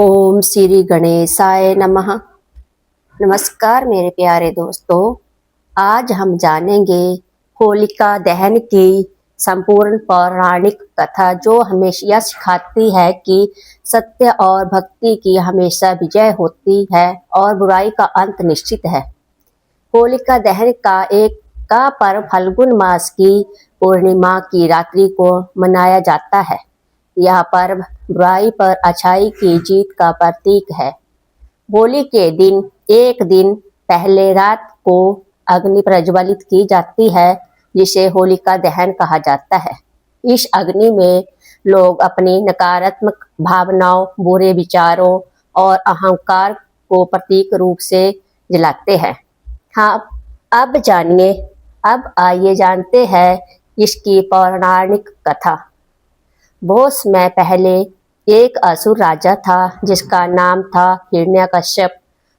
ओम श्री गणेशाय नमः। नमस्कार मेरे प्यारे दोस्तों, आज हम जानेंगे होलिका दहन की संपूर्ण पौराणिक कथा, जो हमें यह सिखाती है कि सत्य और भक्ति की हमेशा विजय होती है और बुराई का अंत निश्चित है। होलिका दहन का पर्व फाल्गुन मास की पूर्णिमा की रात्रि को मनाया जाता है। यह पर्व बुराई पर अच्छाई की जीत का प्रतीक है। होली के दिन एक दिन पहले रात को अग्नि प्रज्वलित की जाती है, जिसे होलिका दहन कहा जाता है। इस अग्नि में लोग अपनी नकारात्मक भावनाओं, बुरे विचारों और अहंकार को प्रतीक रूप से जलाते हैं। हाँ, अब आइए जानते हैं इसकी पौराणिक कथा। बहुत समय पहले एक असुर राजा था, जिसका नाम था हिरण्यकश्यप।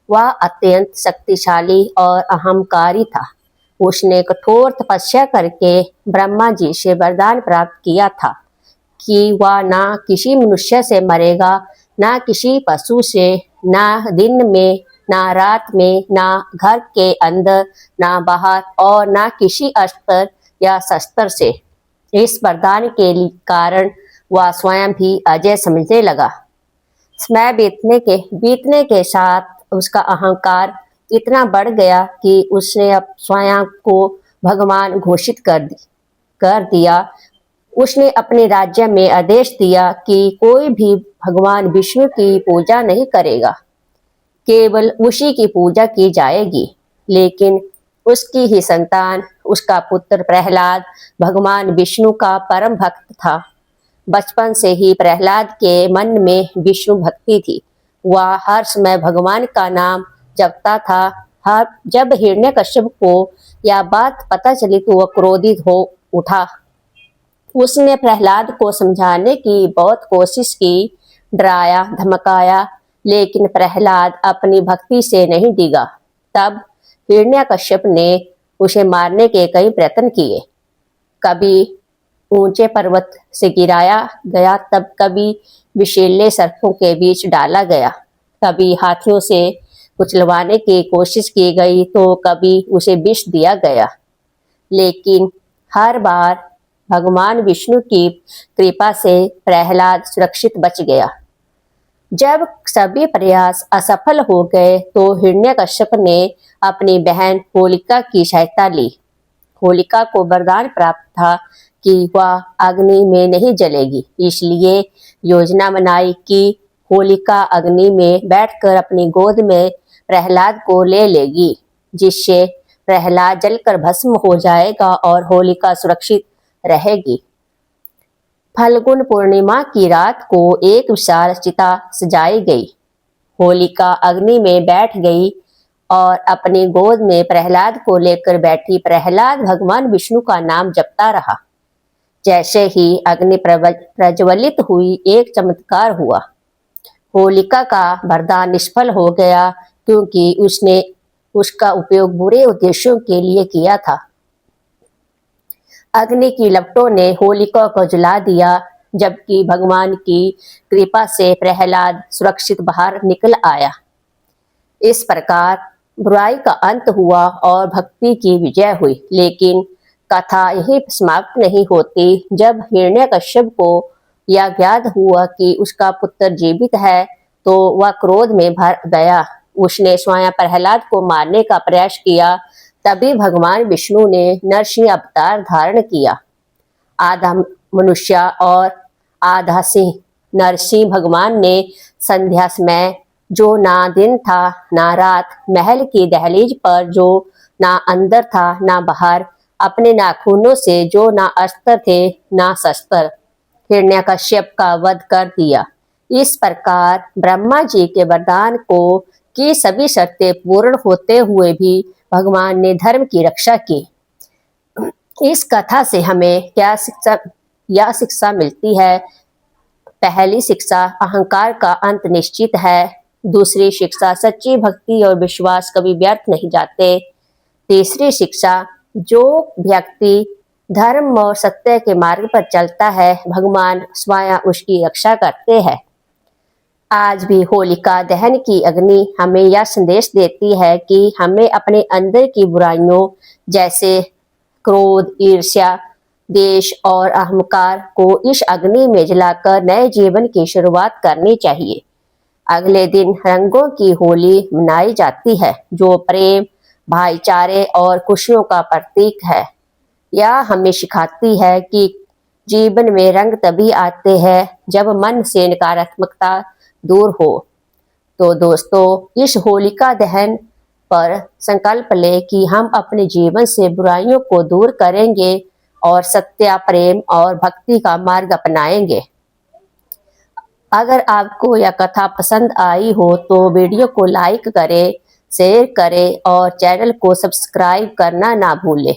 वह अत्यंत शक्तिशाली और अहंकारी था। उसने कठोर तपस्या करके ब्रह्मा जी से वरदान प्राप्त किया था कि वह ना किसी मनुष्य से मरेगा, ना किसी पशु से, ना दिन में, ना रात में, ना घर के अंदर, ना बाहर, और ना के अस्त्र या शस्त्र से। इस वरदान के कारण वह स्वयं भी अजय समझने लगा। समय बीतने के साथ उसका अहंकार इतना बढ़ गया कि उसने अब स्वयं को भगवान घोषित कर दिया। उसने अपने राज्य में आदेश दिया कि कोई भी भगवान विष्णु की पूजा नहीं करेगा, केवल उसी की पूजा की जाएगी। लेकिन उसकी ही संतान, उसका पुत्र प्रहलाद, भगवान विष्णु का परम भक्त था। बचपन से ही प्रहलाद के मन में विष्णु भक्ति थी। वह हर समय भगवान का नाम जपता था। जब हिरण्यकश्यप को यह बात पता चली तो वह क्रोधित हो उठा। उसने प्रहलाद को समझाने की बहुत कोशिश की, डराया धमकाया, लेकिन प्रहलाद अपनी भक्ति से नहीं डिगा। तब हिरण्यकश्यप ने उसे मारने के कई प्रयत्न किए। कभी ऊंचे पर्वत से गिराया गया, तब कभी विषैले सर्पों के बीच डाला गया, कभी हाथियों से कुचलवाने की कोशिश की गई, तो कभी उसे विष दिया गया। लेकिन हर बार भगवान विष्णु की कृपा से प्रहलाद सुरक्षित बच गया। जब सभी प्रयास असफल हो गए तो हिरण्यकश्यप ने अपनी बहन होलिका की सहायता ली। होलिका को वरदान प्राप्त था कि वह अग्नि में नहीं जलेगी, इसलिए योजना बनाई कि होलिका अग्नि में बैठकर अपनी गोद में प्रहलाद को ले लेगी, जिससे प्रहलाद जलकर भस्म हो जाएगा और होलिका सुरक्षित रहेगी। फाल्गुन पूर्णिमा की रात को एक विशाल चिता सजाई गई। होलिका अग्नि में बैठ गई और अपनी गोद में प्रहलाद को लेकर बैठी। प्रहलाद भगवान विष्णु का नाम जपता रहा। जैसे ही अग्नि प्रज्वलित हुई, एक चमत्कार हुआ। होलिका का वरदान निष्फल हो गया, क्योंकि उसने उसका उपयोग बुरे उद्देश्यों के लिए किया था। अग्नि की लपटों ने होलिका को जला दिया, जबकि भगवान की कृपा से प्रहलाद सुरक्षित बाहर निकल आया। इस प्रकार बुराई का अंत हुआ और भक्ति की विजय हुई। लेकिन कथा यही समाप्त नहीं होती। जब हिरण्यकश्यप को यह ज्ञात हुआ कि उसका पुत्र जीवित है, तो वह क्रोध में भर गया। उसने स्वयं प्रहलाद को मारने का प्रयास किया। तभी भगवान विष्णु ने नरसिंह अवतार धारण किया। आधा मनुष्य और आधा सिंह नरसिंह भगवान ने संध्या समय, जो ना दिन था ना रात, महल की दहलीज पर जो ना अंदर था ना बाहर, अपने नाखूनों से जो ना अस्त्र थे ना शस्त्र, हिरण्यकश्यप का वध कर दिया। इस प्रकार ब्रह्मा जी के वरदान को की सभी शर्तें पूर्ण होते हुए भी भगवान ने धर्म की रक्षा की। इस कथा से हमें क्या शिक्षा मिलती है? पहली शिक्षा, अहंकार का अंत निश्चित है। दूसरी शिक्षा, सच्ची भक्ति और विश्वास कभी व्यर्थ नहीं जाते। तीसरी शिक्षा, जो व्यक्ति धर्म और सत्य के मार्ग पर चलता है, भगवान स्वयं उसकी रक्षा करते हैं। आज भी होलिका दहन की अग्नि हमें यह संदेश देती है कि हमें अपने अंदर की बुराइयों जैसे क्रोध, ईर्ष्या, देश और अहंकार को इस अग्नि में जलाकर नए जीवन की शुरुआत करनी चाहिए। अगले दिन रंगों की होली मनाई जाती है, जो प्रेम, भाईचारे और खुशियों का प्रतीक है। यह हमें सिखाती है कि जीवन में रंग तभी आते हैं जब मन से नकारात्मकता दूर हो। तो दोस्तों, इस होलिका दहन पर संकल्प लें कि हम अपने जीवन से बुराइयों को दूर करेंगे और सत्य, प्रेम और भक्ति का मार्ग अपनाएंगे। अगर आपको यह कथा पसंद आई हो तो वीडियो को लाइक करें, शेयर करें और चैनल को सब्सक्राइब करना ना भूलें।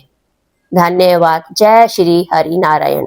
धन्यवाद। जय श्री हरि नारायण।